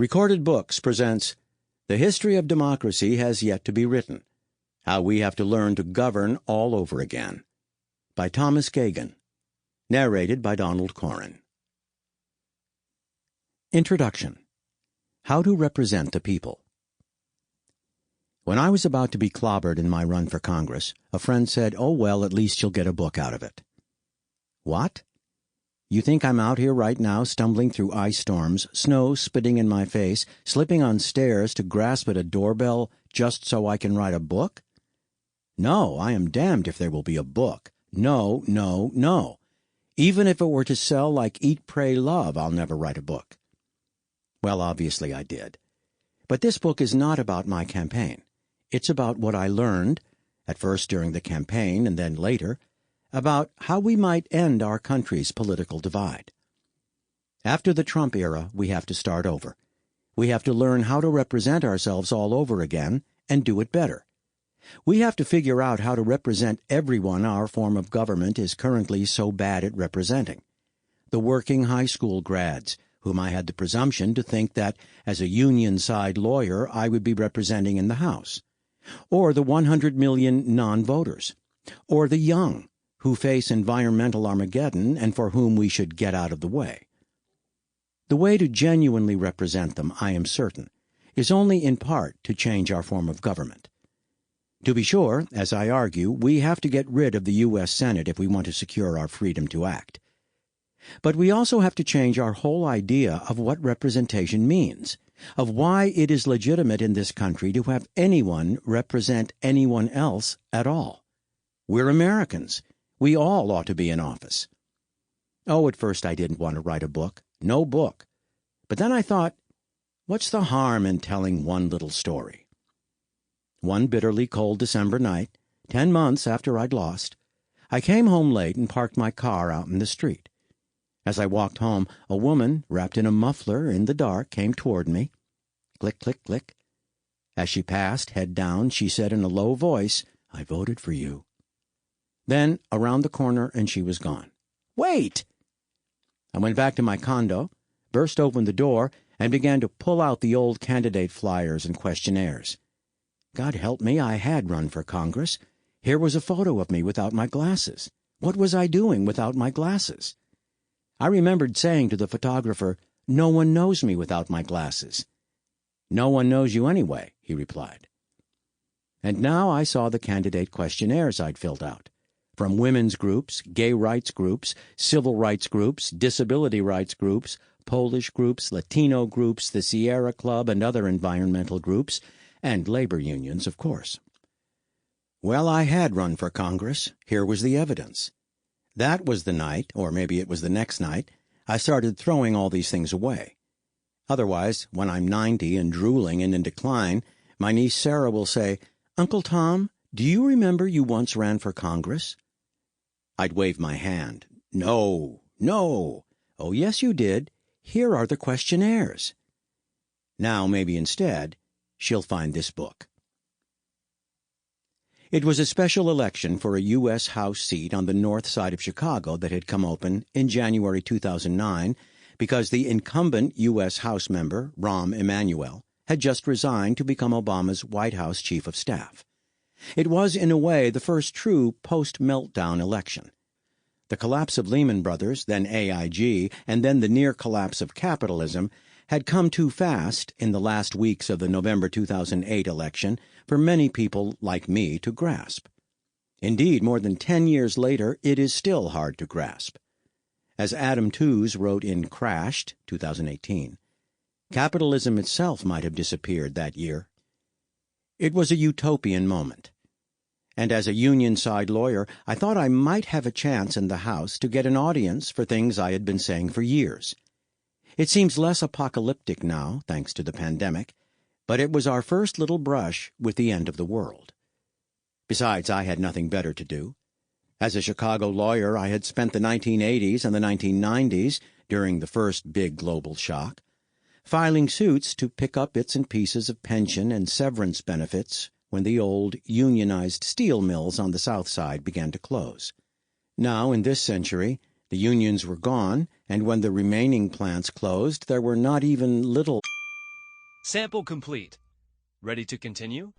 Recorded Books presents The History of Democracy Has Yet to Be Written, How We Have to Learn to Govern All Over Again, by Thomas Geoghegan, narrated by Donald Corren. Introduction. How to Represent the People. When I was about to be clobbered in my run for Congress, a friend said, "Oh, well, at least you'll get a book out of it." What? You think I'm out here right now stumbling through ice storms, snow spitting in my face, slipping on stairs to grasp at a doorbell just so I can write a book? No, I am damned if there will be a book. No, no, no. Even if it were to sell like Eat, Pray, Love, I'll never write a book. Well, obviously I did. But this book is not about my campaign. It's about what I learned, at first during the campaign and then later, about how we might end our country's political divide. After the Trump era, we have to start over. We have to learn how to represent ourselves all over again and do it better. We have to figure out how to represent everyone our form of government is currently so bad at representing. The working high school grads, whom I had the presumption to think that, as a union-side lawyer, I would be representing in the House. Or the 100 million non-voters. Or the young, who face environmental Armageddon and for whom we should get out of the way. The way to genuinely represent them, I am certain, is only in part to change our form of government. To be sure, as I argue, we have to get rid of the U.S. Senate if we want to secure our freedom to act. But we also have to change our whole idea of what representation means, of why it is legitimate in this country to have anyone represent anyone else at all. We're Americans. We all ought to be in office. Oh, at first I didn't want to write a book. No book. But then I thought, what's the harm in telling one little story? One bitterly cold December night, 10 months after I'd lost, I came home late and parked my car out in the street. As I walked home, a woman, wrapped in a muffler in the dark, came toward me. Click, click, click. As she passed, head down, she said in a low voice, "I voted for you." Then, around the corner, and she was gone. Wait! I went back to my condo, burst open the door, and began to pull out the old candidate flyers and questionnaires. God help me, I had run for Congress. Here was a photo of me without my glasses. What was I doing without my glasses? I remembered saying to the photographer, "No one knows me without my glasses." "No one knows you anyway," he replied. And now I saw the candidate questionnaires I'd filled out. From women's groups, gay rights groups, civil rights groups, disability rights groups, Polish groups, Latino groups, the Sierra Club, and other environmental groups, and labor unions, of course. Well, I had run for Congress. Here was the evidence. That was the night, or maybe it was the next night, I started throwing all these things away. Otherwise, when I'm 90 and drooling and in decline, my niece Sarah will say, "Uncle Tom, do you remember you once ran for Congress?" I'd wave my hand. "No, no." "Oh, yes, you did. Here are the questionnaires." Now, maybe instead, she'll find this book. It was a special election for a U.S. House seat on the north side of Chicago that had come open in January 2009 because the incumbent U.S. House member, Rahm Emanuel, had just resigned to become Obama's White House chief of staff. It was, in a way, the first true post-meltdown election. The collapse of Lehman Brothers, then AIG, and then the near collapse of capitalism had come too fast in the last weeks of the November 2008 election for many people like me to grasp. Indeed, more than 10 years later, it is still hard to grasp. As Adam Tooze wrote in Crashed, 2018, capitalism itself might have disappeared that year. It was a utopian moment. And as a union-side lawyer, I thought I might have a chance in the House to get an audience for things I had been saying for years. It seems less apocalyptic now, thanks to the pandemic, but it was our first little brush with the end of the world. Besides, I had nothing better to do. As a Chicago lawyer, I had spent the 1980s and the 1990s, during the first big global shock, filing suits to pick up bits and pieces of pension and severance benefits when the old unionized steel mills on the South Side began to close. Now, in this century, the unions were gone, and when the remaining plants closed, there were not even little Sample complete. Ready to continue?